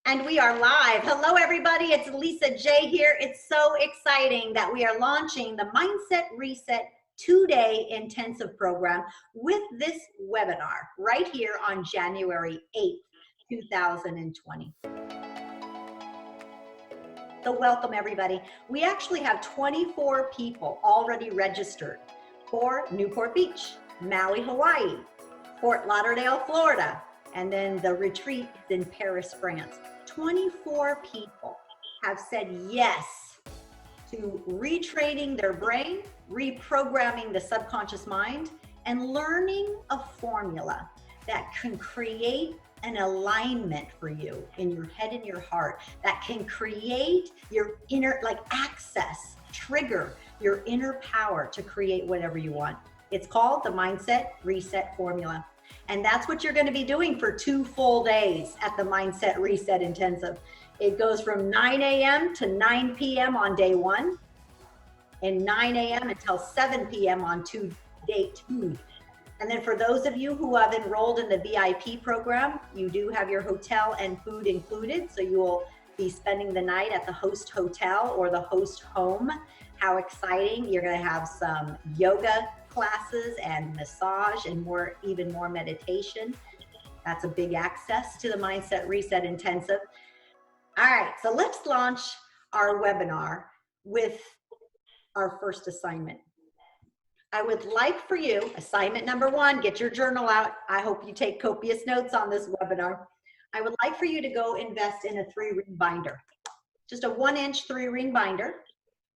And we are live. Hello, everybody. It's Lisa J here. It's so exciting that we are launching the Mindset Reset 2-day intensive program with this webinar right here on January 8th, 2020. So welcome, everybody. We actually have 24 people already registered for Newport Beach, Maui, Hawaii, Fort Lauderdale, Florida, and then the retreat is in Paris, France. 24 people have said yes to retraining their brain, reprogramming the subconscious mind, and learning a formula that can create an alignment for you in your head and your heart, that can create your inner, trigger your inner power to create whatever you want. It's called the Mindset Reset Formula. And that's what you're going to be doing for 2 full days at the Mindset Reset Intensive. It goes from 9 a.m. to 9 p.m. on day 1 and 9 a.m. until 7 p.m. on day 2. And then for those of you who have enrolled in the VIP program, you do have your hotel and food included. So you will be spending the night at the host hotel or the host home. How exciting. You're going to have some yoga classes and massage and even more meditation. That's a big access to the Mindset Reset Intensive. All right, so let's launch our webinar with our first assignment. I would like for you, assignment number 1, get your journal out. I hope you take copious notes on this webinar. I would like for you to go invest in a 3-ring binder, just a 1-inch 3-ring binder.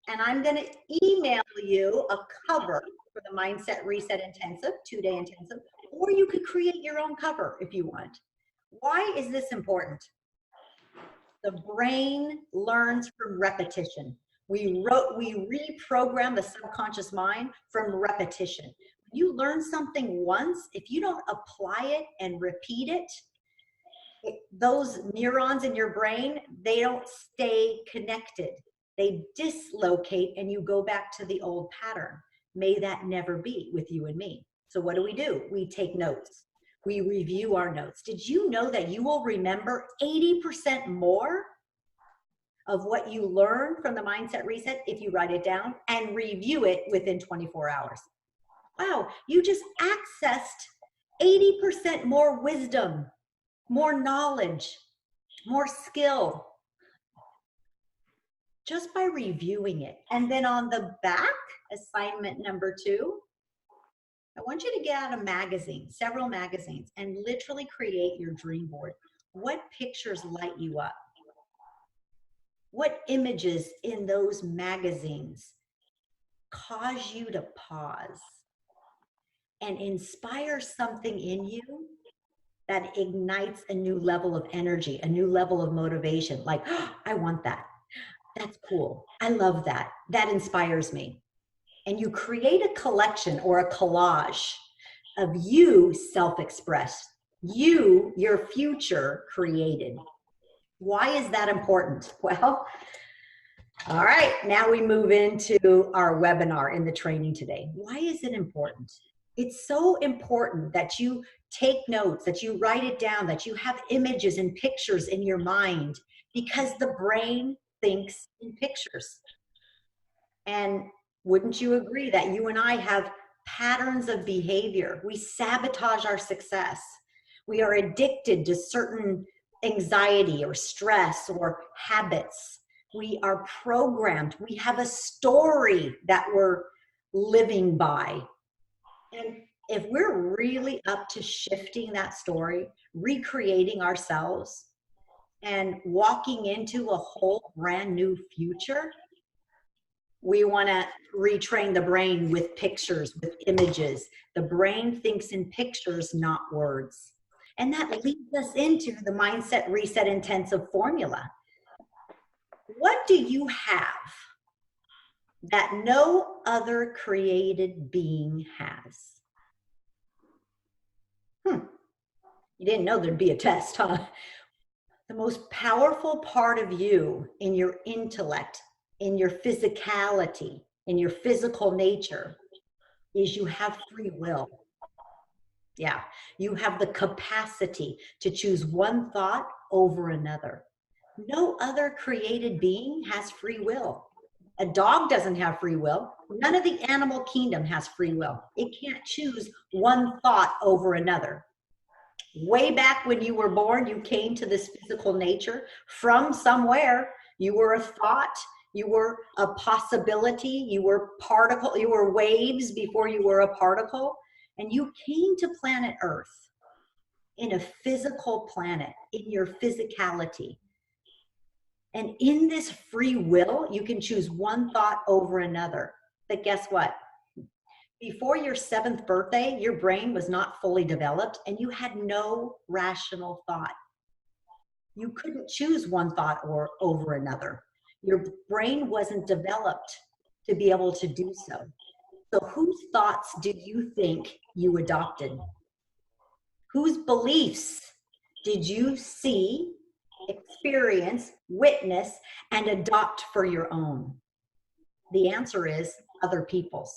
And I'm going to email you a cover for the Mindset Reset Intensive, 2-day intensive, or you could create your own cover if you want. Why is this important? The brain learns from repetition. We reprogram the subconscious mind from repetition. When you learn something once, if you don't apply it and repeat it, those neurons in your brain, they don't stay connected. They dislocate and you go back to the old pattern. May that never be with you and me. So what do? We take notes. We review our notes. Did you know that you will remember 80% more of what you learned from the Mindset Reset if you write it down and review it within 24 hours? Wow, you just accessed 80% more wisdom, more knowledge, more skill, just by reviewing it. And then on the back, assignment number 2, I want you to get out a magazine, several magazines, and literally create your dream board. What pictures light you up? What images in those magazines cause you to pause and inspire something in you that ignites a new level of energy, a new level of motivation? Like, oh, I want that. That's cool. I love that. That inspires me. And you create a collection or a collage of you self-expressed, your future created. Why is that important? Well, all right, now we move into our webinar in the training today. Why is it important? It's so important that you take notes, that you write it down, that you have images and pictures in your mind, because the brain thinks in pictures. And wouldn't you agree that you and I have patterns of behavior? We sabotage our success. We are addicted to certain anxiety or stress or habits. We are programmed. We have a story that we're living by. And if we're really up to shifting that story, recreating ourselves, and walking into a whole brand new future, we want to retrain the brain with pictures, with images. The brain thinks in pictures, not words. And that leads us into the Mindset Reset Intensive formula. What do you have that no other created being has? You didn't know there'd be a test, huh? The most powerful part of you in your intellect, in your physicality, in your physical nature, is you have free will. Yeah, you have the capacity to choose one thought over another. No other created being has free will. A dog doesn't have free will. None of the animal kingdom has free will. It can't choose one thought over another. Way back when you were born, you came to this physical nature from somewhere. You were a thought, you were a possibility, you were particle, you were waves before you were a particle, and you came to planet Earth in a physical planet, in your physicality. And in this free will, you can choose one thought over another. But guess what? Before your 7th birthday, your brain was not fully developed and you had no rational thought. You couldn't choose one thought or over another. Your brain wasn't developed to be able to do so. So whose thoughts do you think you adopted? Whose beliefs did you see, experience, witness, and adopt for your own? The answer is other people's.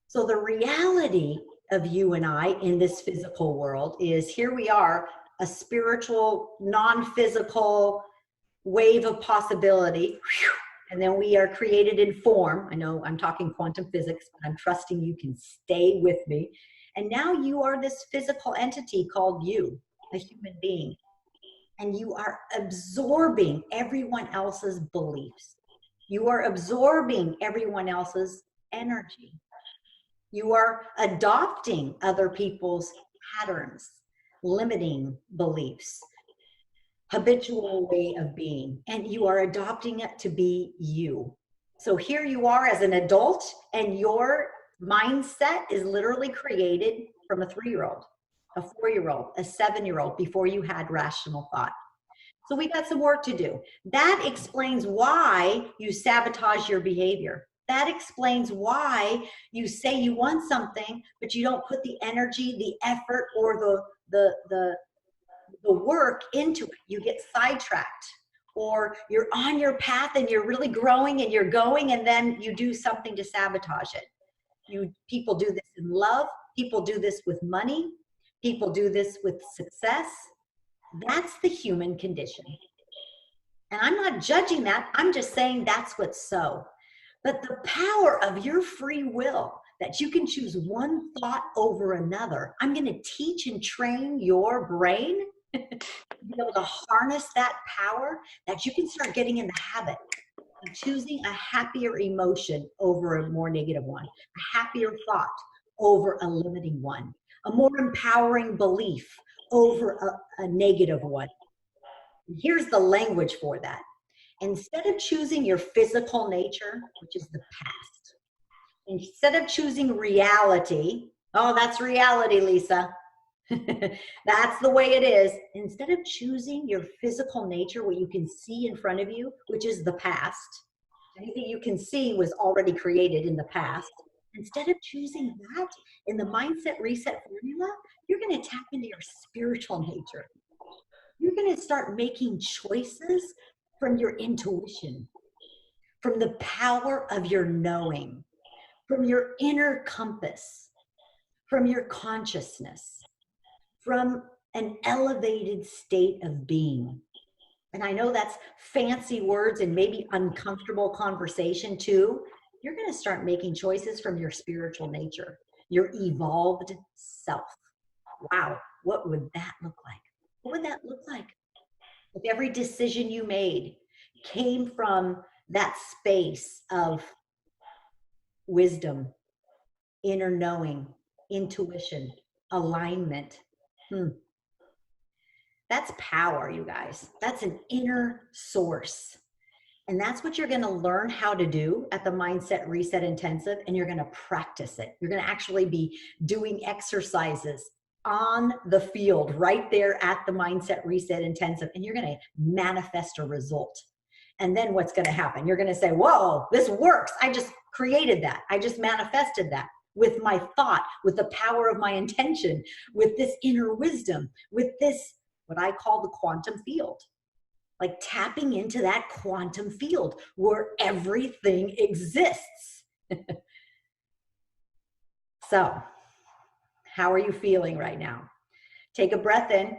So the reality of you and I in this physical world is here we are, a spiritual, non-physical wave of possibility. And then we are created in form. I know I'm talking quantum physics, but I'm trusting you can stay with me. And now you are this physical entity called you, a human being. And you are absorbing everyone else's beliefs. You are absorbing everyone else's energy. You are adopting other people's patterns, limiting beliefs, habitual way of being, and you are adopting it to be you. So here you are as an adult, and your mindset is literally created from a 3-year-old, a 4-year-old, a 7-year-old before you had rational thought. So we got some work to do. That explains why you sabotage your behavior. That explains why you say you want something, but you don't put the energy, the effort, or the work into it. You get sidetracked, or you're on your path and you're really growing and you're going, and then you do something to sabotage it. People do this in love. People do this with money. People do this with success. That's the human condition. And I'm not judging that. I'm just saying that's what's so. But the power of your free will, that you can choose one thought over another. I'm going to teach and train your brain to be able to harness that power, that you can start getting in the habit of choosing a happier emotion over a more negative one, a happier thought over a limiting one, a more empowering belief over a negative one. Here's the language for that. Instead of choosing your physical nature, which is the past, instead of choosing reality, oh, that's reality, Lisa. That's the way it is. Instead of choosing your physical nature, what you can see in front of you, which is the past, anything you can see was already created in the past. Instead of choosing that in the mindset reset formula, you're going to tap into your spiritual nature. You're going to start making choices from your intuition, from the power of your knowing, from your inner compass, from your consciousness, from an elevated state of being. And I know that's fancy words and maybe uncomfortable conversation too. You're going to start making choices from your spiritual nature, your evolved self. Wow, what would that look like? What would that look like? If every decision you made came from that space of wisdom, inner knowing, intuition, alignment. That's power, you guys. That's an inner source. And that's what you're going to learn how to do at the Mindset Reset Intensive, and you're going to practice it. You're going to actually be doing exercises on the field right there at the Mindset Reset Intensive, and you're going to manifest a result. And then what's going to happen? You're going to say, whoa, this works. I just created that. I just manifested that with my thought, with the power of my intention, with this inner wisdom, with this, what I call the quantum field. Like tapping into that quantum field where everything exists. So, how are you feeling right now? Take a breath in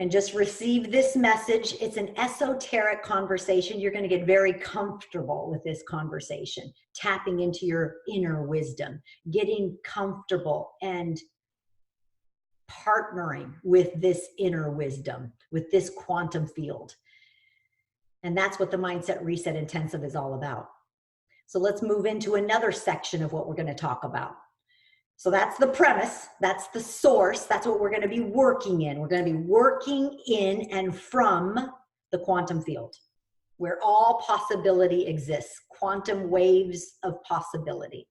and just receive this message. It's an esoteric conversation. You're going to get very comfortable with this conversation, tapping into your inner wisdom, getting comfortable and partnering with this inner wisdom, with this quantum field. And that's what the Mindset Reset Intensive is all about. So let's move into another section of what we're going to talk about. So that's the premise, that's the source, that's what we're going to be working in. We're going to be working in and from the quantum field, where all possibility exists, quantum waves of possibility.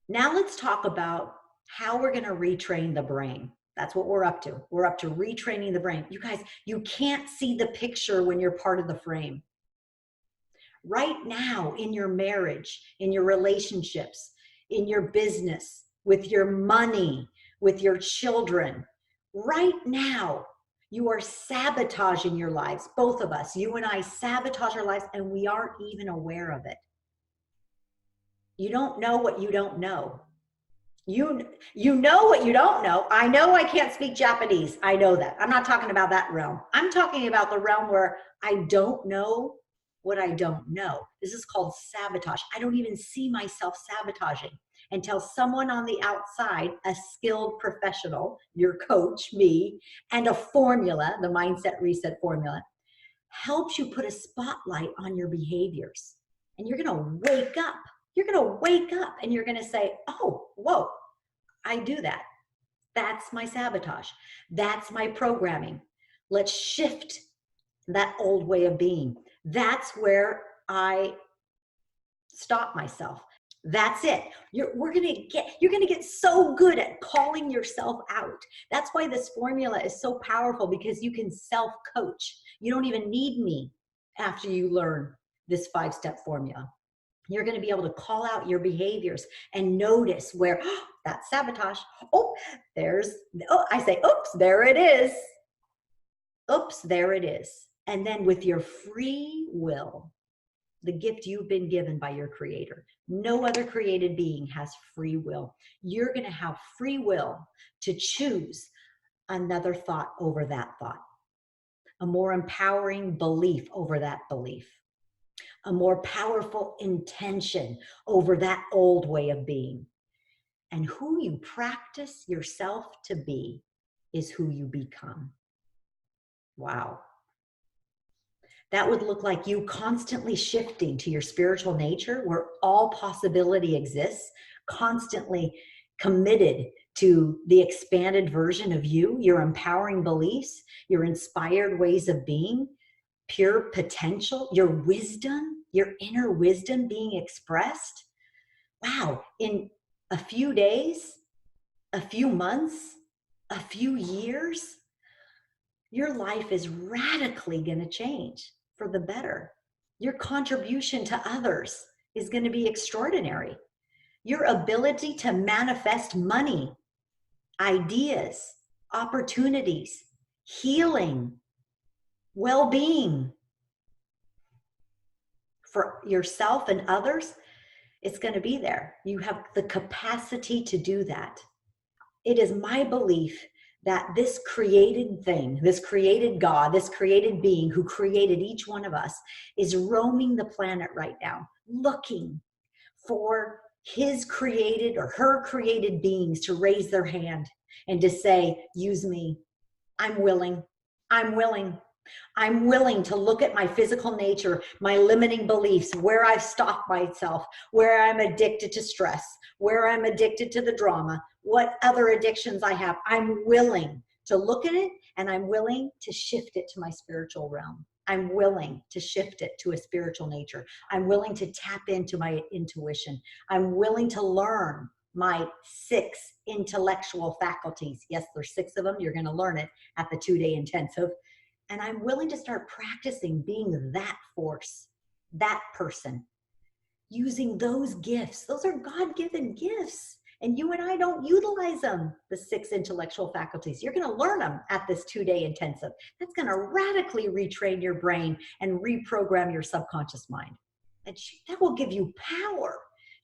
Now let's talk about how we're going to retrain the brain. That's what we're up to. We're up to retraining the brain. You guys, you can't see the picture when you're part of the frame. Right now, in your marriage, in your relationships, in your business, with your money, with your children, right now, you are sabotaging your lives. Both of us, you and I, sabotage our lives, and we aren't even aware of it. You don't know what you don't know. You know what you don't know. I know I can't speak Japanese. I know that. I'm not talking about that realm. I'm talking about the realm where I don't know what I don't know. This is called sabotage. I don't even see myself sabotaging until someone on the outside, a skilled professional, your coach, me, and a formula, the Mindset Reset formula, helps you put a spotlight on your behaviors. And you're going to wake up. You're going to wake up and you're going to say, oh, whoa, I do that. That's my sabotage. That's my programming. Let's shift that old way of being. That's where I stop myself. That's it. You're going to get so good at calling yourself out. That's why this formula is so powerful, because you can self-coach. You don't even need me after you learn this 5-step formula. You're going to be able to call out your behaviors and notice where, oh, that's sabotage. I say, oops, there it is. Oops, there it is. And then with your free will, the gift you've been given by your creator. No other created being has free will. You're going to have free will to choose another thought over that thought, a more empowering belief over that belief, a more powerful intention over that old way of being. And who you practice yourself to be is who you become. Wow. That would look like you constantly shifting to your spiritual nature, where all possibility exists, constantly committed to the expanded version of you, your empowering beliefs, your inspired ways of being, pure potential, your wisdom, your inner wisdom being expressed. Wow, in a few days, a few months, a few years, your life is radically going to change for the better. Your contribution to others is going to be extraordinary. Your ability to manifest money, ideas, opportunities, healing, well-being for yourself and others, it's going to be there. You have the capacity to do that. It is my belief that this created thing, this created God, this created being who created each one of us is roaming the planet right now, looking for his created or her created beings to raise their hand and to say, use me. I'm willing. I'm willing. I'm willing to look at my physical nature, my limiting beliefs, where I've stopped myself, where I'm addicted to stress, where I'm addicted to the drama, what other addictions I have. I'm willing to look at it, and I'm willing to shift it to my spiritual realm. I'm willing to shift it to a spiritual nature. I'm willing to tap into my intuition. I'm willing to learn my 6 intellectual faculties. Yes, there's 6 of them. You're going to learn it at the 2-day intensive. And I'm willing to start practicing being that force, that person, using those gifts. Those are God-given gifts. And you and I don't utilize them, the 6 intellectual faculties. You're going to learn them at this 2-day intensive. That's going to radically retrain your brain and reprogram your subconscious mind. And that will give you power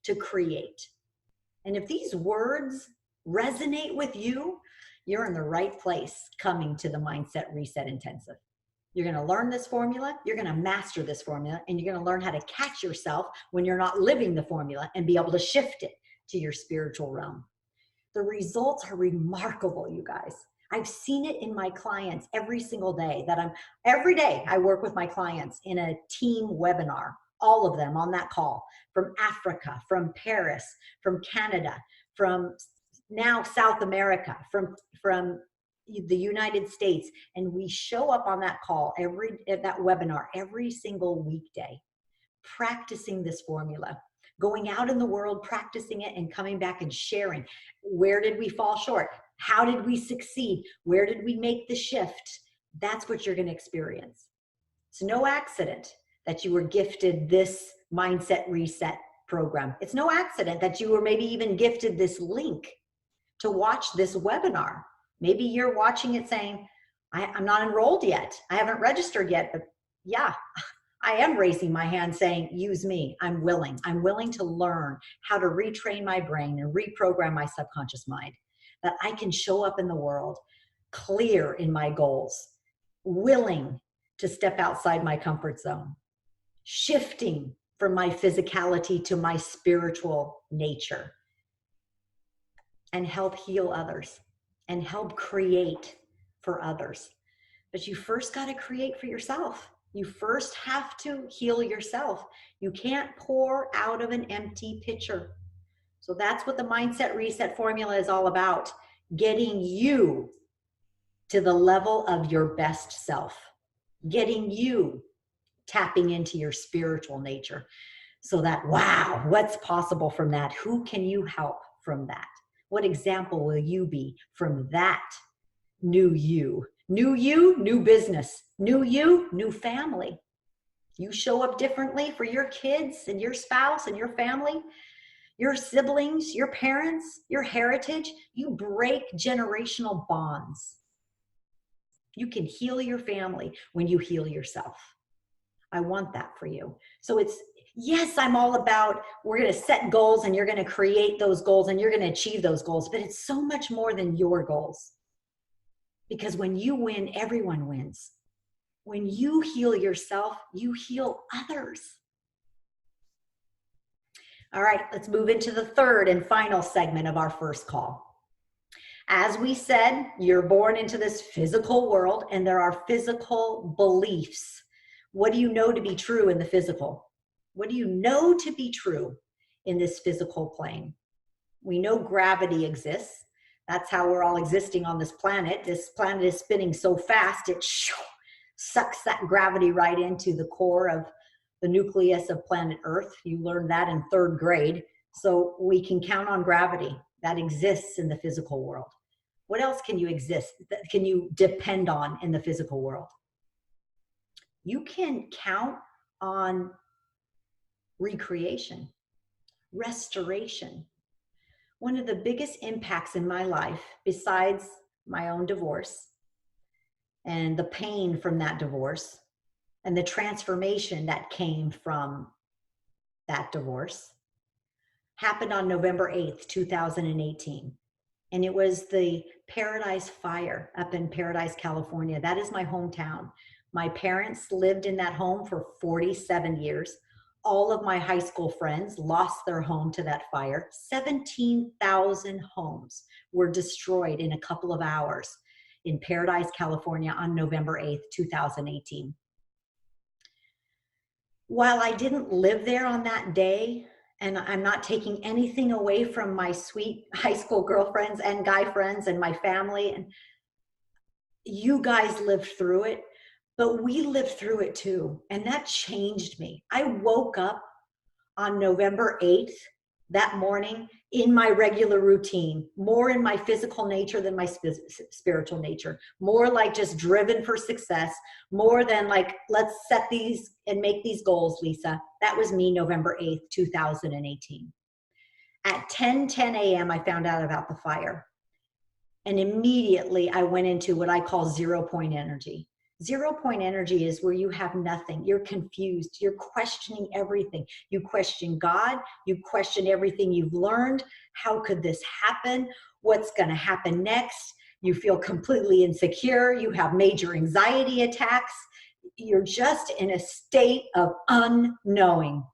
to create. And if these words resonate with you, you're in the right place coming to the Mindset Reset Intensive. You're going to learn this formula, you're going to master this formula, and you're going to learn how to catch yourself when you're not living the formula and be able to shift it to your spiritual realm. The results are remarkable, you guys. I've seen it in my clients every single day every day I work with my clients in a team webinar, all of them on that call, from Africa, from Paris, from Canada, from now South America, from the United States. And we show up on that call, that webinar, every single weekday, practicing this formula, going out in the world, practicing it, and coming back and sharing. Where did we fall short? How did we succeed? Where did we make the shift? That's what you're going to experience. It's no accident that you were gifted this Mindset Reset program. It's no accident that you were maybe even gifted this link to watch this webinar. Maybe you're watching it saying, I'm not enrolled yet. I haven't registered yet, but yeah, I am raising my hand saying, use me. I'm willing. I'm willing to learn how to retrain my brain and reprogram my subconscious mind, that I can show up in the world clear in my goals, willing to step outside my comfort zone, shifting from my physicality to my spiritual nature, and help heal others and help create for others. But you first got to create for yourself. You first have to heal yourself. You can't pour out of an empty pitcher. So that's what the Mindset Reset formula is all about, getting you to the level of your best self, getting you tapping into your spiritual nature, so that, wow, what's possible from that? Who can you help from that? What example will you be from that new you? New you, new business. New you, new family. You show up differently for your kids and your spouse and your family, your siblings, your parents, your heritage. You break generational bonds. You can heal your family when you heal yourself. I want that for you. So yes, I'm all about, we're going to set goals and you're going to create those goals and you're going to achieve those goals, but it's so much more than your goals. Because when you win, everyone wins. When you heal yourself, you heal others. All right, let's move into the third and final segment of our first call. As we said, you're born into this physical world and there are physical beliefs. What do you know to be true in the physical? What do you know to be true in this physical plane? We know gravity exists. That's how we're all existing on this planet. This planet is spinning so fast, it sucks that gravity right into the core of the nucleus of planet Earth. You learned that in 3rd grade. So we can count on gravity that exists in the physical world. What else can you depend on in the physical world? You can count on recreation, restoration. One of the biggest impacts in my life, besides my own divorce and the pain from that divorce and the transformation that came from that divorce, happened on November 8th, 2018. And it was the Paradise Fire up in Paradise, California. That is my hometown. My parents lived in that home for 47 years. All of my high school friends lost their home to that fire. 17,000 homes were destroyed in a couple of hours in Paradise, California on November 8th, 2018. While I didn't live there on that day, and I'm not taking anything away from my sweet high school girlfriends and guy friends and my family, and you guys lived through it, but we lived through it too. And that changed me. I woke up on November 8th, that morning, in my regular routine, more in my physical nature than my spiritual nature, more like just driven for success, more than like, let's set these and make these goals, Lisa. That was me, November 8th, 2018. At 10 a.m., I found out about the fire. And immediately I went into what I call 0 point energy. 0 point energy is where you have nothing. You're confused. You're questioning everything. You question God. You question everything you've learned. How could this happen? What's going to happen next? You feel completely insecure. You have major anxiety attacks. You're just in a state of unknowing,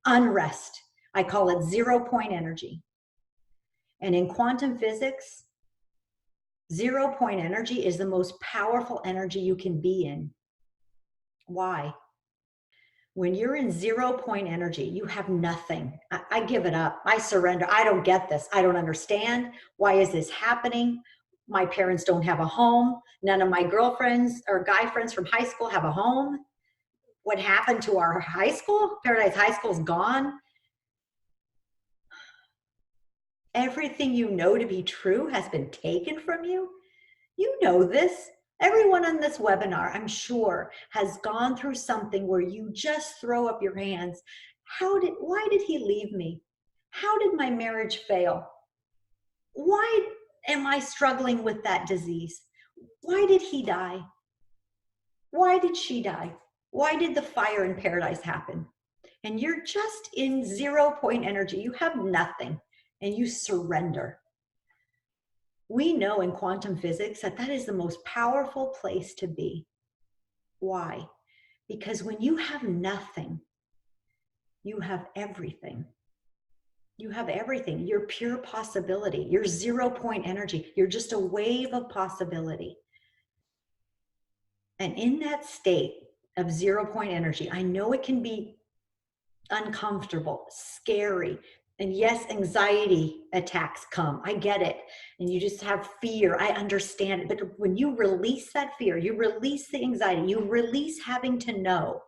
unrest. I call it 0 point energy. And in quantum physics, 0 point energy is the most powerful energy you can be in. Why? When you're in 0 point energy, you have nothing. I give it up. I surrender. I don't get this. I don't understand. Why is this happening? My parents don't have a home. None of my girlfriends or guy friends from high school have a home. What happened to our high school? Paradise High School is gone. Everything you know to be true has been taken from you. You know this. Everyone on this webinar, I'm sure, has gone through something where you just throw up your hands. Why did he leave me? How did my marriage fail? Why am I struggling with that disease? Why did he die? Why did she die? Why did the fire in paradise happen? And you're just in 0 point energy. You have nothing and you surrender. We know in quantum physics that that is the most powerful place to be. Why? Because when you have nothing, you have everything. You have everything. You're pure possibility. You're 0 point energy. You're just a wave of possibility. And in that state of 0 point energy, I know it can be uncomfortable, scary. And yes, anxiety attacks come. I get it. And you just have fear. I understand it. But when you release that fear, you release the anxiety, you release having to know,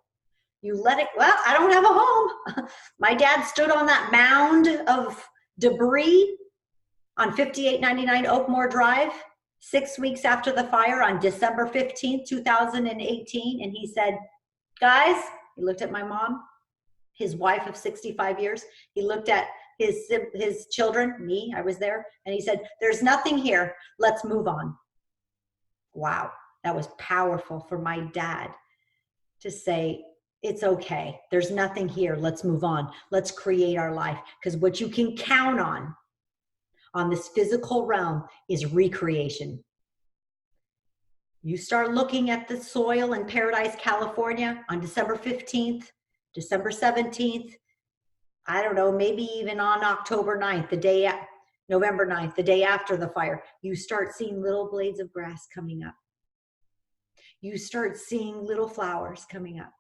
you let it, well, I don't have a home. My dad stood on that mound of debris on 5899 Oakmore Drive 6 weeks after the fire on December 15th, 2018. And he said, guys, he looked at my mom, his wife of 65 years. He looked at his children, me, I was there, and he said, there's nothing here. Let's move on. Wow, that was powerful for my dad to say, it's okay. There's nothing here. Let's move on. Let's create our life. Because what you can count on this physical realm is recreation. You start looking at the soil in Paradise, California on December 15th, December 17th, I don't know, maybe even on October 9th, November 9th, the day after the fire, you start seeing little blades of grass coming up. You start seeing little flowers coming up.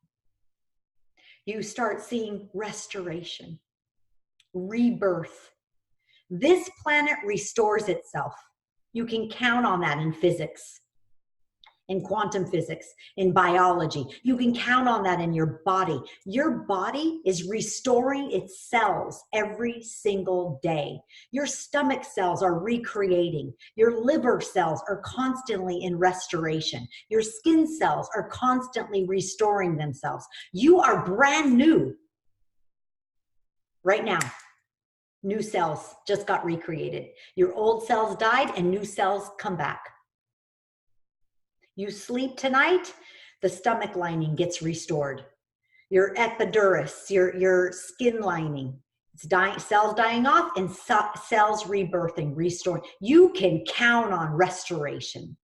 You start seeing restoration, rebirth. This planet restores itself. You can count on that in physics, in quantum physics, in biology. You can count on that in your body. Your body is restoring its cells every single day. Your stomach cells are recreating. Your liver cells are constantly in restoration. Your skin cells are constantly restoring themselves. You are brand new right now. New cells just got recreated. Your old cells died and new cells come back. You sleep tonight, the stomach lining gets restored. Your epidermis, your skin lining, it's dying, cells dying off and cells rebirthing, restoring. You can count on restoration.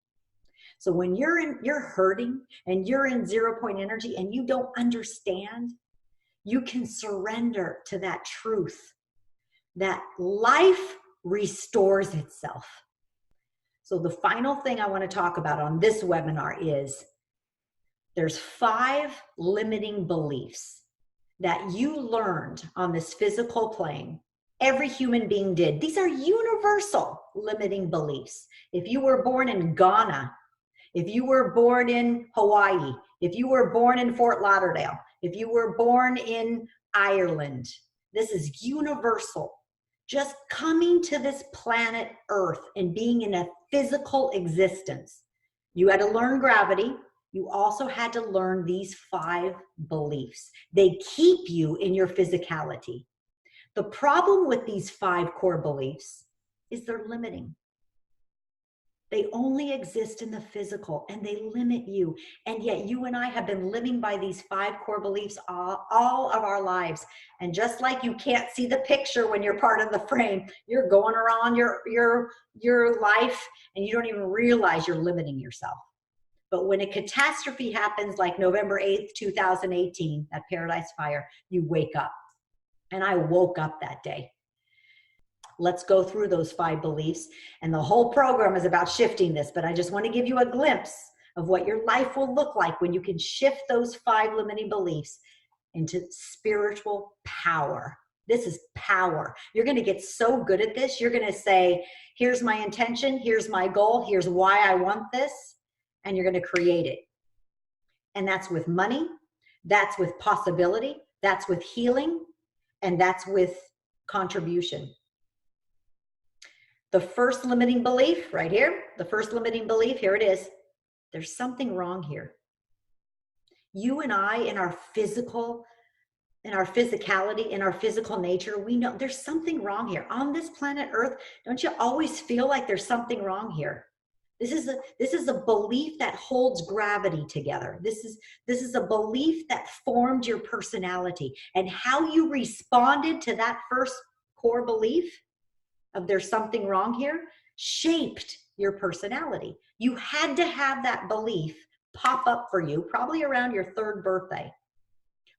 So when you're hurting and you're in 0 point energy and you don't understand, you can surrender to that truth that life restores itself. So the final thing I want to talk about on this webinar is there's 5 limiting beliefs that you learned on this physical plane. Every human being did. These are universal limiting beliefs. If you were born in Ghana, if you were born in Hawaii, if you were born in Fort Lauderdale, if you were born in Ireland, this is universal. Just coming to this planet Earth and being in a physical existence. You had to learn gravity. You also had to learn these 5 beliefs. They keep you in your physicality. The problem with these 5 core beliefs is they're limiting. They only exist in the physical and they limit you. And yet you and I have been living by these 5 core beliefs all of our lives. And just like you can't see the picture when you're part of the frame, you're going around your life and you don't even realize you're limiting yourself. But when a catastrophe happens like November 8th, 2018, that Paradise Fire, you wake up. And I woke up that day. Let's go through those 5 beliefs. And the whole program is about shifting this, but I just want to give you a glimpse of what your life will look like when you can shift those 5 limiting beliefs into spiritual power. This is power. You're going to get so good at this. You're going to say, here's my intention, here's my goal, here's why I want this, and you're going to create it. And that's with money, that's with possibility, that's with healing, and that's with contribution. The first limiting belief right here, the first limiting belief, here it is. There's something wrong here. You and I in our physicality, in our physical nature, we know there's something wrong here. On this planet Earth, don't you always feel like there's something wrong here? This is a belief that holds gravity together. This is a belief that formed your personality. And how you responded to that first core belief of there's something wrong here shaped your personality. You had to have that belief pop up for you probably around your 3rd birthday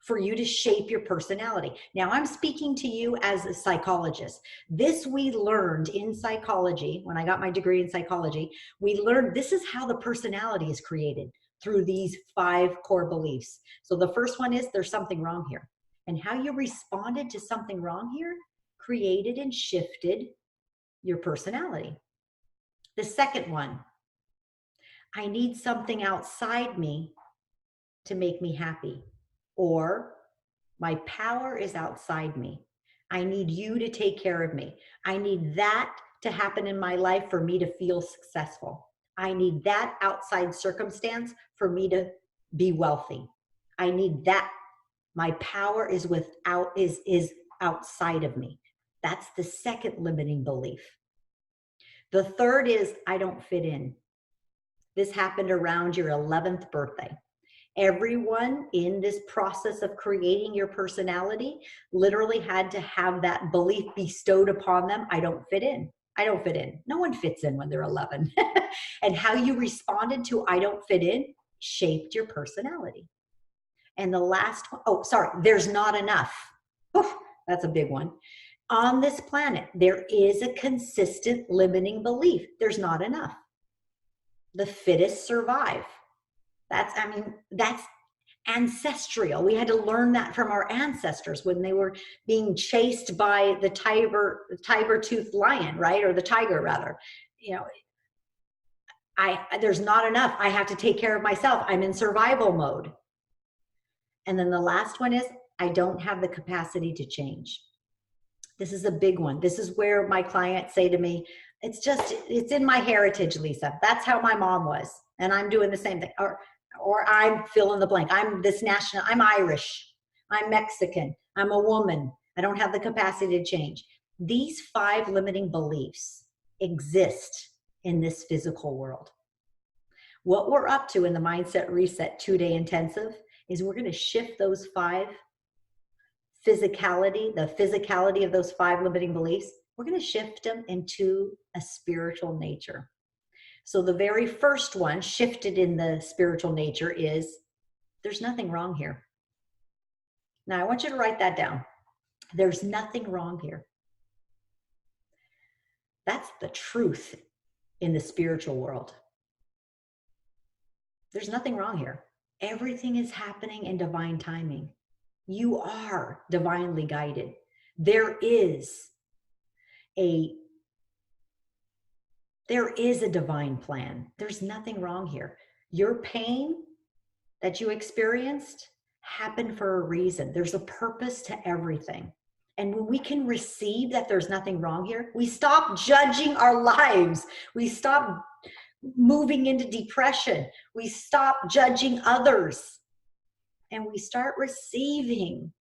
for you to shape your personality. Now I'm speaking to you as a psychologist. This we learned in psychology. When I got my degree in psychology, we learned this is how the personality is created through these 5 core beliefs. So the first one is there's something wrong here. And how you responded to something wrong here created and shifted your personality. The second one, I need something outside me to make me happy. Or my power is outside me. I need you to take care of me. I need that to happen in my life for me to feel successful. I need that outside circumstance for me to be wealthy. I need that. My power is outside of me. That's the second limiting belief. The third is I don't fit in. This happened around your 11th birthday. Everyone in this process of creating your personality literally had to have that belief bestowed upon them. I don't fit in. I don't fit in. No one fits in when they're 11. And how you responded to I don't fit in shaped your personality. And the last one, there's not enough. Oof, that's a big one. On this planet, there is a consistent limiting belief. There's not enough. The fittest survive. That's ancestral. We had to learn that from our ancestors when they were being chased by the tiger-toothed lion, right? Or the tiger rather. You know, there's not enough. I have to take care of myself. I'm in survival mode. And then the last one is I don't have the capacity to change. This is a big one. This is where my clients say to me, it's in my heritage, Lisa. That's how my mom was. And I'm doing the same thing. Or I'm fill in the blank. I'm Irish. I'm Mexican. I'm a woman. I don't have the capacity to change. These 5 limiting beliefs exist in this physical world. What we're up to in the Mindset Reset 2-day intensive is we're going to shift those 5 the physicality of those 5 limiting beliefs. We're going to shift them into a spiritual nature. So the very first one shifted in the spiritual nature is there's nothing wrong here. Now I want you to write that down. There's nothing wrong here. That's the truth in the spiritual world. There's nothing wrong here. Everything is happening in divine timing. You are divinely guided. There is a divine plan. There's nothing wrong here. Your pain that you experienced happened for a reason. There's a purpose to everything. And when we can receive that there's nothing wrong here, we stop judging our lives. We stop moving into depression. We stop judging others. And we start receiving.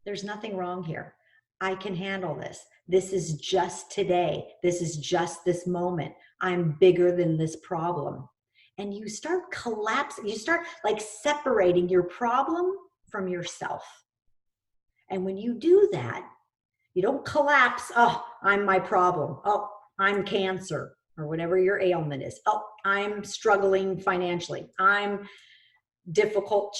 There's nothing wrong here. I can handle this. This is just today. This is just this moment. I'm bigger than this problem. And you start collapsing, you start like separating your problem from yourself. And when you do that, you don't collapse. Oh, I'm my problem. Oh, I'm cancer or whatever your ailment is. Oh, I'm struggling financially. I'm difficult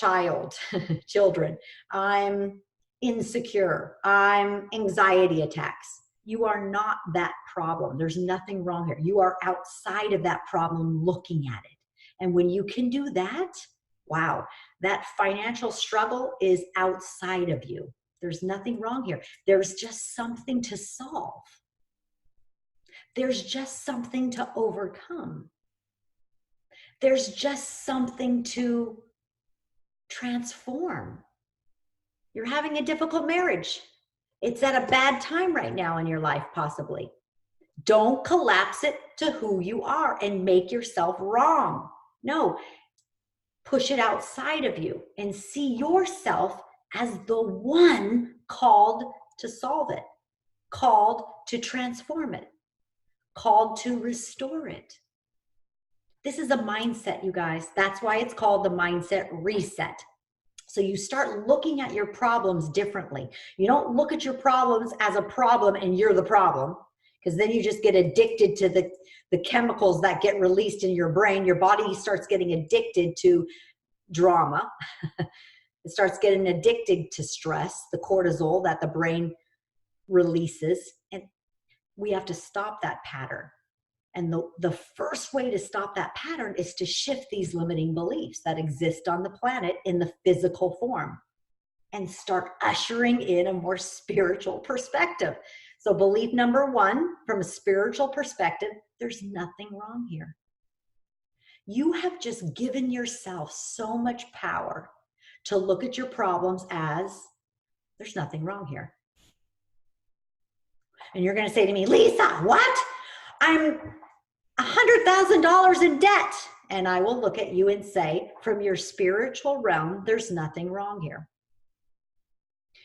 children. I'm insecure. I'm anxiety attacks. You are not that problem. There's nothing wrong here. You are outside of that problem looking at it. And when you can do that, wow, that financial struggle is outside of you. There's nothing wrong here. There's just something to solve. There's just something to overcome. There's just something to transform. You're having a difficult marriage. It's at a bad time right now in your life, possibly. Don't collapse it to who you are and make yourself wrong. No, push it outside of you and see yourself as the one called to solve it, called to transform it, called to restore it. This is a mindset, you guys. That's why it's called the mindset reset. So you start looking at your problems differently. You don't look at your problems as a problem and you're the problem, because then you just get addicted to the chemicals that get released in your brain. Your body starts getting addicted to drama. It starts getting addicted to stress, the cortisol that the brain releases. And we have to stop that pattern. And the first way to stop that pattern is to shift these limiting beliefs that exist on the planet in the physical form and start ushering in a more spiritual perspective. So belief number one, from a spiritual perspective, there's nothing wrong here. You have just given yourself so much power to look at your problems as there's nothing wrong here. And you're going to say to me, Lisa, what? I'm $100,000 in debt. And I will look at you and say, from your spiritual realm, there's nothing wrong here.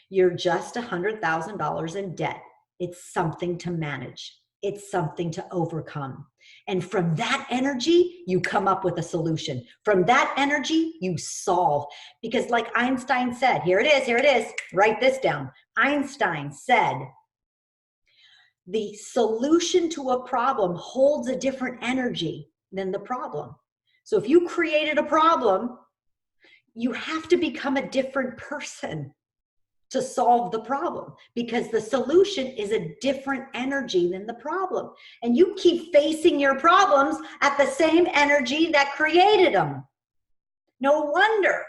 You're just $100,000 in debt. It's something to manage. It's something to overcome. And from that energy, you come up with a solution. From that energy, you solve. Because like Einstein said, here it is, write this down. Einstein said, the solution to a problem holds a different energy than the problem. So if you created a problem, you have to become a different person to solve the problem, because the solution is a different energy than the problem. And you keep facing your problems at the same energy that created them. No wonder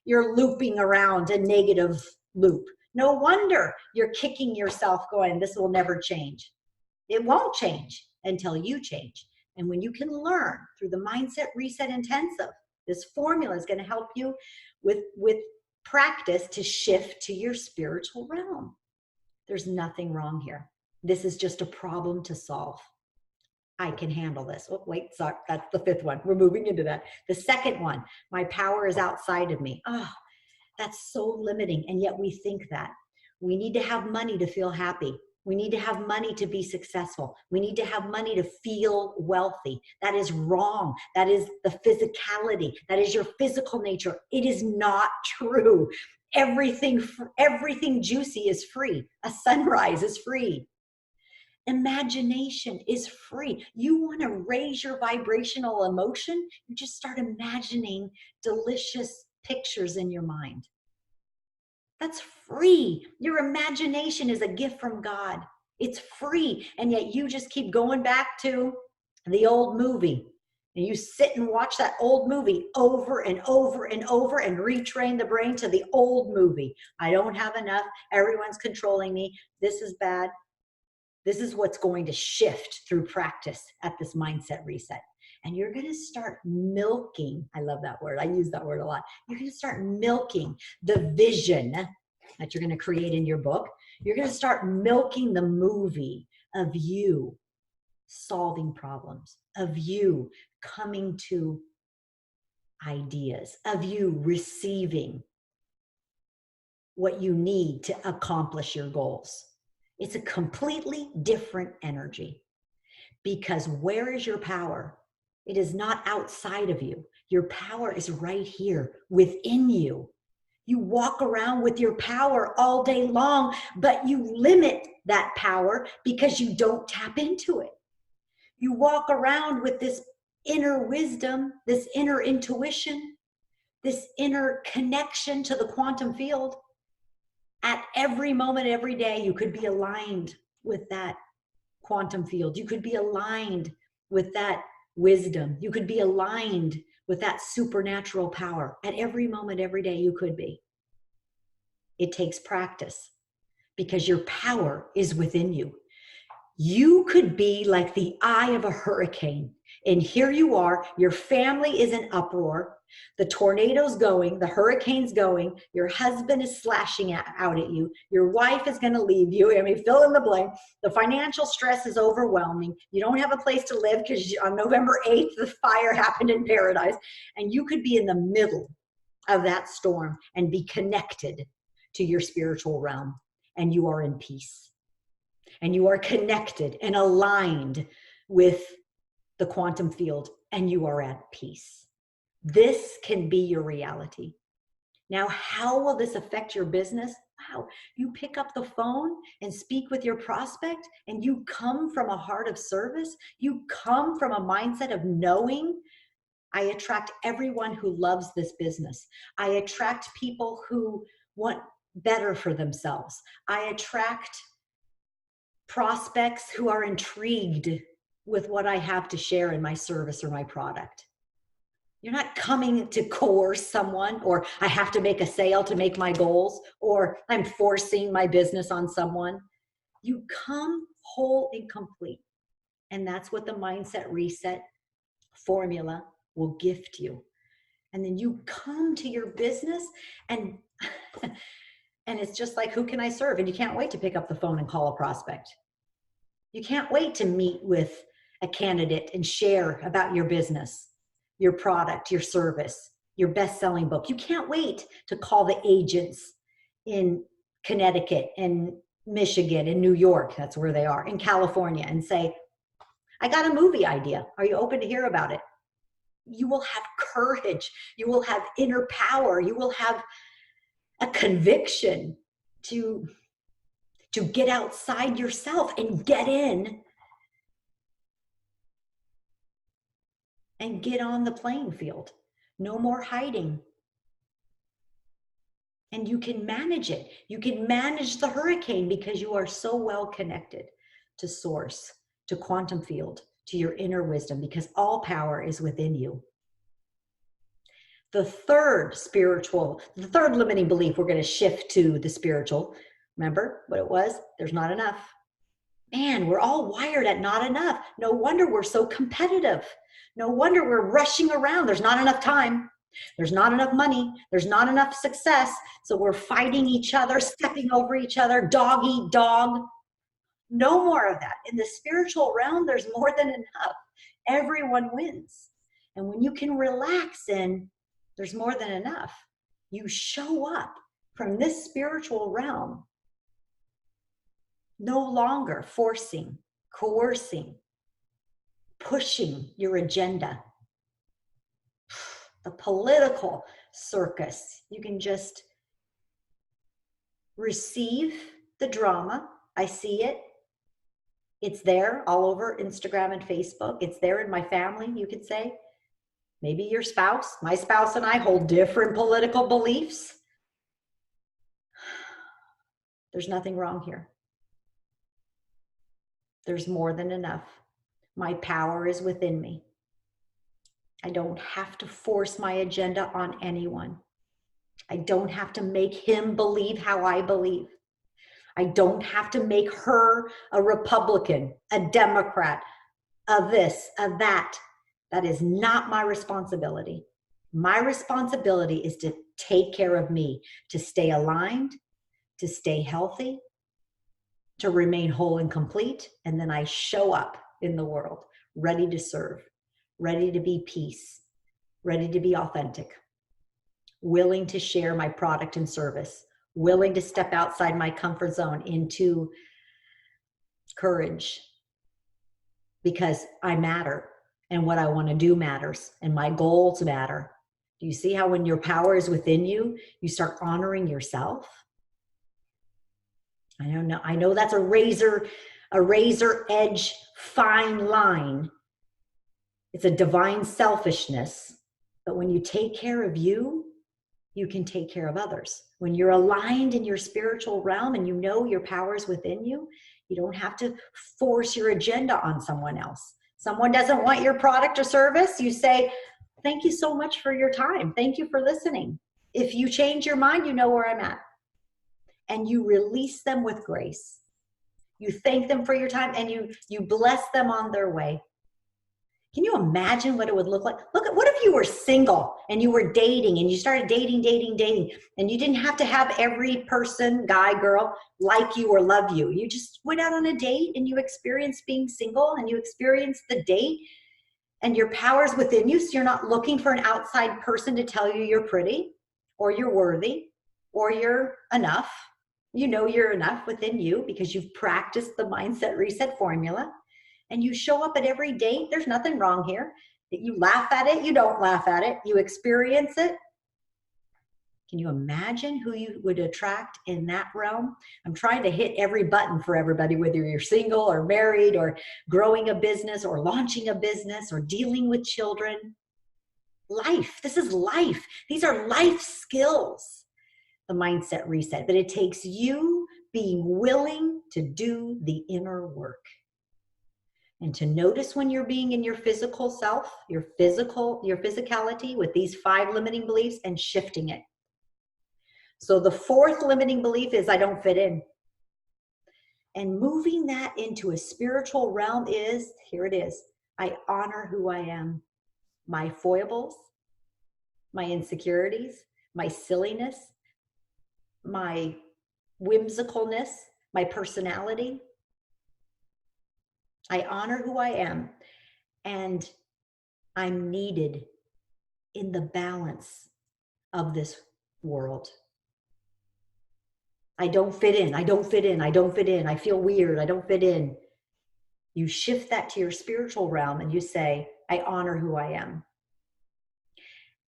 you're looping around a negative loop. No wonder you're kicking yourself going, this will never change. It won't change until you change. And when you can learn through the Mindset Reset Intensive, this formula is going to help you with practice to shift to your spiritual realm. There's nothing wrong here. This is just a problem to solve. I can handle this. Oh, wait, sorry, that's the fifth one. We're moving into that. The second one, my power is outside of me. Oh, that's so limiting. And yet we think that. We need to have money to feel happy. We need to have money to be successful. We need to have money to feel wealthy. That is wrong. That is the physicality. That is your physical nature. It is not true. Everything juicy is free. A sunrise is free. Imagination is free. You want to raise your vibrational emotion? You just start imagining delicious pictures in your mind. That's free. Your imagination is a gift from God. It's free. And yet you just keep going back to the old movie. And you sit and watch that old movie over and over and over and retrain the brain to the old movie. I don't have enough. Everyone's controlling me. This is bad. This is what's going to shift through practice at this mindset reset. And you're going to start milking. I love that word. I use that word a lot. You're going to start milking the vision that you're going to create in your book. You're going to start milking the movie of you solving problems, of you coming to ideas, of you receiving what you need to accomplish your goals. It's a completely different energy, because where is your power? It is not outside of you. Your power is right here within you. You walk around with your power all day long, but you limit that power because you don't tap into it. You walk around with this inner wisdom, this inner intuition, this inner connection to the quantum field. At every moment, every day, you could be aligned with that quantum field. You could be aligned with that wisdom. You could be aligned with that supernatural power. At every moment, every day, you could be. It takes practice because your power is within you. You could be like the eye of a hurricane. And here you are, your family is in uproar. The tornado's going, the hurricane's going, your husband is slashing out at you, your wife is going to leave you. I mean, fill in the blank. The financial stress is overwhelming. You don't have a place to live because on November 8th, the fire happened in paradise. And you could be in the middle of that storm and be connected to your spiritual realm. And you are in peace. And you are connected and aligned with the quantum field, and you are at peace. This can be your reality. Now, how will this affect your business? Wow, you pick up the phone and speak with your prospect, and you come from a heart of service. You come from a mindset of knowing. I attract everyone who loves this business. I attract people who want better for themselves. I attract prospects who are intrigued with what I have to share in my service or my product. You're not coming to coerce someone, or I have to make a sale to make my goals, or I'm forcing my business on someone. You come whole and complete. And that's what the mindset reset formula will gift you. And then you come to your business and and it's just like, who can I serve? And you can't wait to pick up the phone and call a prospect. You can't wait to meet with a candidate and share about your business, your product, your service, your best-selling book. You can't wait to call the agents in Connecticut, in Michigan, in New York, that's where they are, in California, and say, I got a movie idea. Are you open to hear about it? You will have courage. You will have inner power. You will have a conviction to get outside yourself and get in and get on the playing field. No more hiding. And you can manage it. You can manage the hurricane because you are so well connected to source, to quantum field, to your inner wisdom, because all power is within you. The third limiting belief, we're going to shift to the spiritual. Remember what it was? There's not enough. Man, we're all wired at not enough. No wonder we're so competitive. No wonder we're rushing around. There's not enough time. There's not enough money. There's not enough success. So we're fighting each other, stepping over each other, dog eat dog. No more of that. In the spiritual realm, there's more than enough. Everyone wins. And when you can relax in, there's more than enough, you show up from this spiritual realm, no longer forcing, coercing, pushing your agenda. The political circus, you can just receive the drama. I see it. It's there all over Instagram and Facebook. It's there in my family, you could say. Maybe your spouse, my spouse and I hold different political beliefs. There's nothing wrong here. There's more than enough. My power is within me. I don't have to force my agenda on anyone. I don't have to make him believe how I believe. I don't have to make her a Republican, a Democrat, a this, a that. That is not my responsibility. My responsibility is to take care of me, to stay aligned, to stay healthy, to remain whole and complete. And then I show up in the world, ready to serve, ready to be peace, ready to be authentic, willing to share my product and service, willing to step outside my comfort zone into Courage, because I matter and what I want to do matters and my goals matter. Do you see how when your power is within you, you start honoring yourself? I know that's a razor edge fine line. It's a divine selfishness. But when you take care of you, you can take care of others. When you're aligned in your spiritual realm and you know your power is within you, you don't have to force your agenda on someone else. Someone doesn't want your product or service, you say, thank you so much for your time. Thank you for listening. If you change your mind, you know where I'm at. And you release them with grace. You thank them for your time and you bless them on their way. Can you imagine what it would look like? Look at, what if you were single and you were dating and you started dating, and you didn't have to have every person, guy, girl, like you or love you. You just went out on a date and you experienced being single and you experienced the date and your power's within you. So you're not looking for an outside person to tell you you're pretty or you're worthy or you're enough. You know you're enough within you because you've practiced the mindset reset formula. And you show up at every date. There's nothing wrong here. You laugh at it. You don't laugh at it. You experience it. Can you imagine who you would attract in that realm? I'm trying to hit every button for everybody, whether you're single or married or growing a business or launching a business or dealing with children. Life. This is life. These are life skills, the mindset reset. But it takes you being willing to do the inner work. And to notice when you're being in your physical self, your physicality with these 5 limiting beliefs and shifting it. So the 4th limiting belief is I don't fit in. And moving that into a spiritual realm is, here it is, I honor who I am. My foibles, my insecurities, my silliness, my whimsicalness, my personality. I honor who I am, and I'm needed in the balance of this world. I don't fit in. I don't fit in. I don't fit in. I feel weird. I don't fit in. You shift that to your spiritual realm and you say, I honor who I am.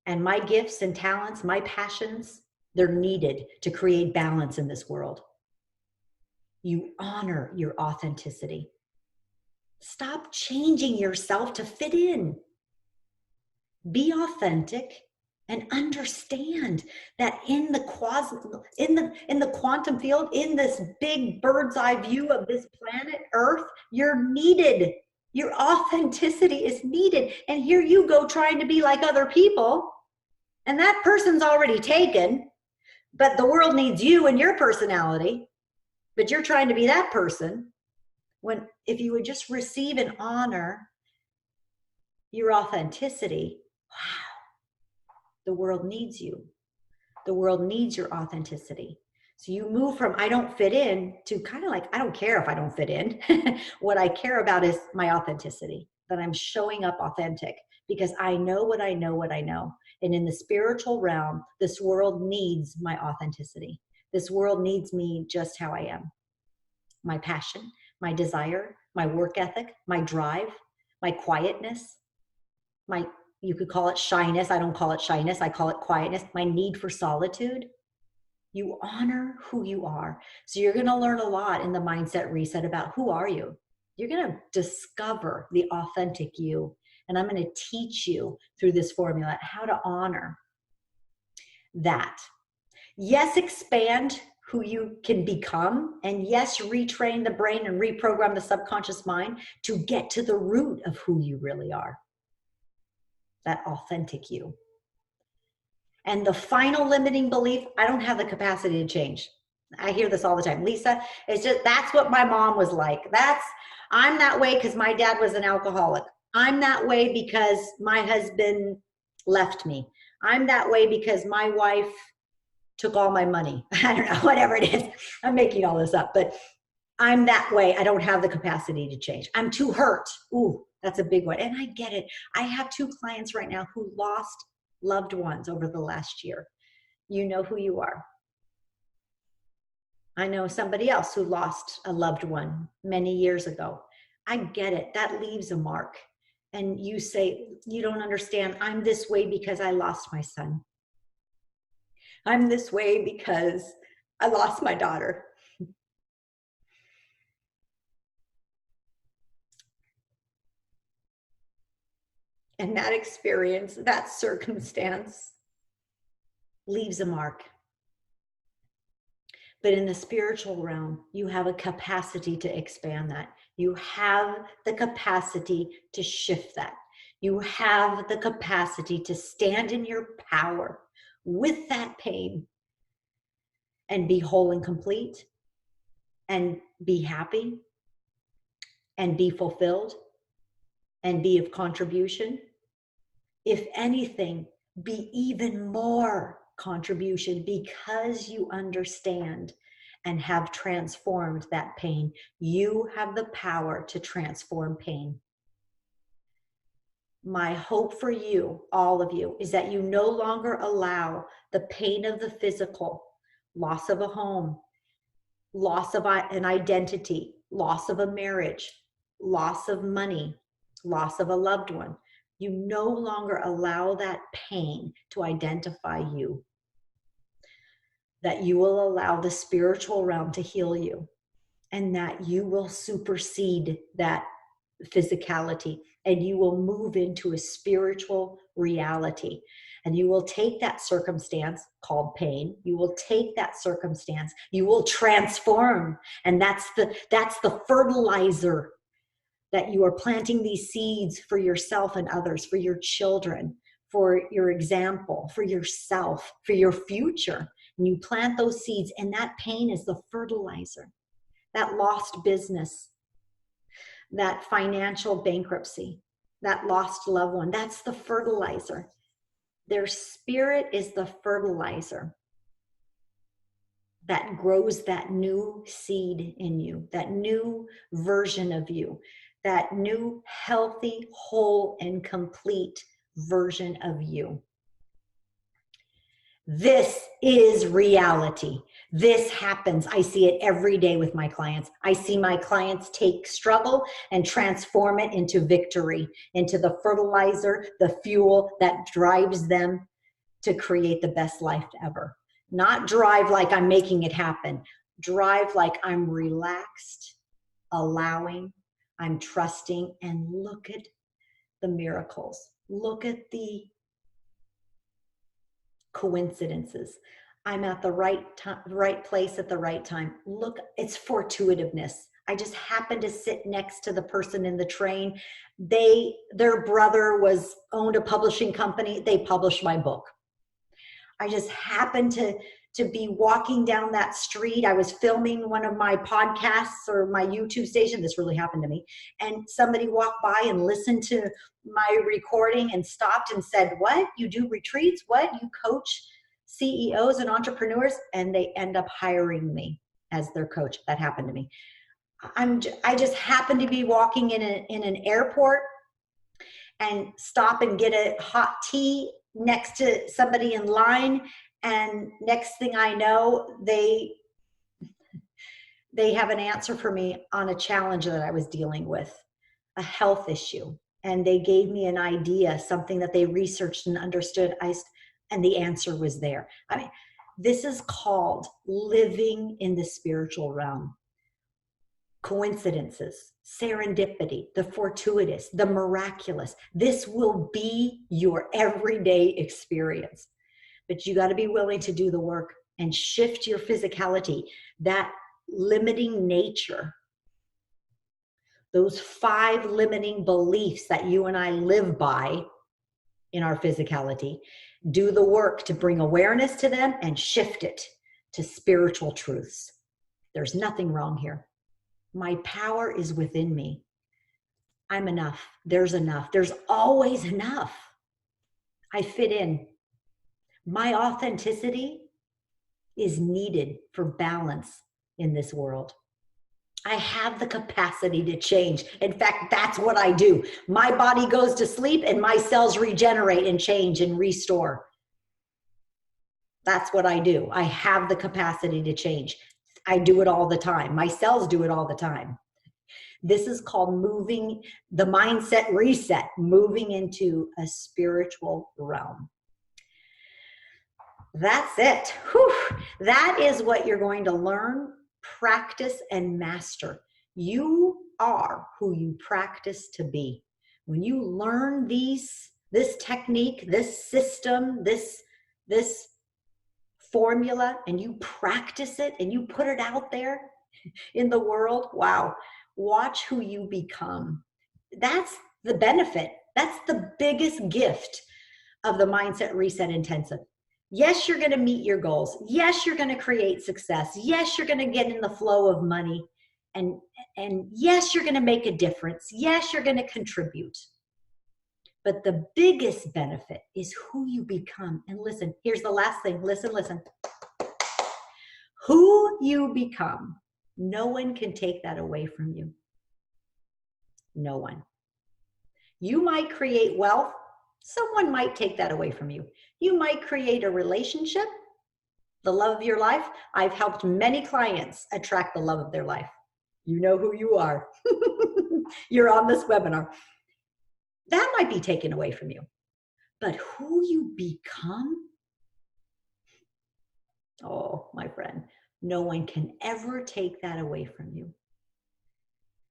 And my gifts and talents, my passions, they're needed to create balance in this world. You honor your authenticity. Stop changing yourself to fit in. Be authentic and understand that in the quantum field, in this big bird's eye view of this planet Earth, you're needed. Your authenticity is needed. And here you go trying to be like other people, and that person's already taken, but the world needs you and your personality, but you're trying to be that person. When if you would just receive and honor your authenticity, wow, the world needs you. The world needs your authenticity. So you move from I don't fit in to kind of like, I don't care if I don't fit in. What I care about is my authenticity, that I'm showing up authentic because I know what I know, what I know. And in the spiritual realm, this world needs my authenticity. This world needs me just how I am. My passion, my desire, my work ethic, my drive, my quietness, you could call it shyness. I don't call it shyness. I call it quietness. My need for solitude. You honor who you are. So you're going to learn a lot in the mindset reset about who are you. You're going to discover the authentic you. And I'm going to teach you through this formula how to honor that. Yes, expand who you can become, and yes, retrain the brain and reprogram the subconscious mind to get to the root of who you really are, that authentic you. And the final limiting belief, I don't have the capacity to change. I hear this all the time. Lisa, it's just, that's what my mom was like. I'm that way because my dad was an alcoholic. I'm that way because my husband left me. I'm that way because my wife took all my money. I don't know, whatever it is. I'm making all this up, but I'm that way. I don't have the capacity to change. I'm too hurt. Ooh, that's a big one. And I get it. I have 2 clients right now who lost loved ones over the last year. You know who you are. I know somebody else who lost a loved one many years ago. I get it. That leaves a mark. And you say, you don't understand. I'm this way because I lost my son. I'm this way because I lost my daughter. And that experience, that circumstance leaves a mark. But in the spiritual realm, you have a capacity to expand that. You have the capacity to shift that. You have the capacity to stand in your power with that pain and be whole and complete and be happy and be fulfilled and be of contribution. If anything, be even more contribution because you understand and have transformed that pain. You have the power to transform pain. My hope for you, all of you, is that you no longer allow the pain of the physical, loss of a home, loss of an identity, loss of a marriage, loss of money, loss of a loved one. You no longer allow that pain to identify you. That you will allow the spiritual realm to heal you, and that you will supersede that physicality, and you will move into a spiritual reality. And you will take that circumstance called pain, you will take that circumstance, you will transform. And that's the fertilizer that you are planting these seeds for yourself and others, for your children, for your example, for yourself, for your future. And you plant those seeds, and that pain is the fertilizer. That lost business, that financial bankruptcy, that lost loved one, that's the fertilizer. Their spirit is the fertilizer that grows that new seed in you, that new version of you, that new healthy, whole, and complete version of you. This is reality. This happens. I see it every day with my clients. I see my clients take struggle and transform it into victory, into the fertilizer, the fuel that drives them to create the best life ever. Not drive like I'm making it happen. Drive like I'm relaxed, allowing, I'm trusting, and look at the miracles. Look at the coincidences. I'm at the right place at the right time. Look, it's fortuitiveness. I just happened to sit next to the person in the train. Their brother owned a publishing company. They published my book. I just happened to be walking down that street. I was filming one of my podcasts or my YouTube station. This really happened to me. And somebody walked by and listened to my recording and stopped and said, "What? You do retreats? What? You coach CEOs and entrepreneurs?" And they end up hiring me as their coach. That happened to me. I just happened to be walking in an airport and stop and get a hot tea next to somebody in line. And next thing I know, they have an answer for me on a challenge that I was dealing with, a health issue. And they gave me an idea, something that they researched and understood. And the answer was there. I mean, this is called living in the spiritual realm. Coincidences, serendipity, the fortuitous, the miraculous. This will be your everyday experience. But you got to be willing to do the work and shift your physicality, that limiting nature, those 5 limiting beliefs that you and I live by in our physicality. Do the work to bring awareness to them and shift it to spiritual truths. There's nothing wrong here. My power is within me. I'm enough. There's enough. There's always enough. I fit in. My authenticity is needed for balance in this world. I have the capacity to change. In fact, that's what I do. My body goes to sleep and my cells regenerate and change and restore. That's what I do. I have the capacity to change. I do it all the time. My cells do it all the time. This is called moving, the mindset reset, moving into a spiritual realm. That's it. Whew. That is what you're going to learn, practice, and master. You are who you practice to be. When you learn this technique, this system, this formula, and you practice it and you put it out there in the world, wow, watch who you become. That's the benefit. That's the biggest gift of the Mindset Reset Intensive. Yes, you're going to meet your goals. Yes, you're going to create success. Yes, you're going to get in the flow of money. And yes, you're going to make a difference. Yes, you're going to contribute. But the biggest benefit is who you become. And listen, here's the last thing. Listen. Who you become, no one can take that away from you. No one. You might create wealth. Someone might take that away from you. You might create a relationship, the love of your life. I've helped many clients attract the love of their life. You know who you are. You're on this webinar. That might be taken away from you. But who you become, oh, my friend, no one can ever take that away from you.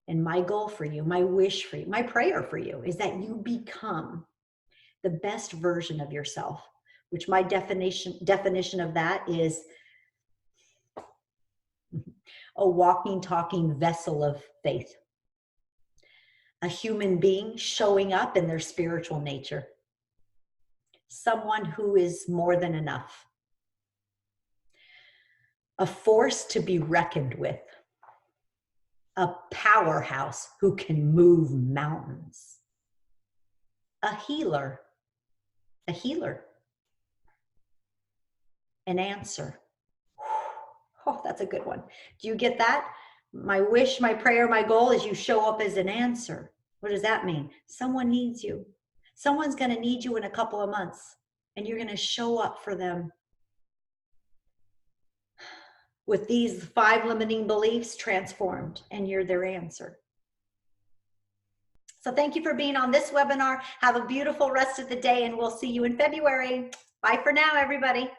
And my goal for you, my wish for you, my prayer for you is that you become the best version of yourself, which my definition of that is a walking, talking vessel of faith. A human being showing up in their spiritual nature. Someone who is more than enough. A force to be reckoned with. A powerhouse who can move mountains. A healer. A healer. An answer. Oh, that's a good one. Do you get that? My wish, my prayer, my goal is you show up as an answer. What does that mean? Someone needs you. Someone's going to need you in a couple of months, and you're going to show up for them with these 5 limiting beliefs transformed, and you're their answer. So thank you for being on this webinar. Have a beautiful rest of the day, and we'll see you in February. Bye for now, everybody.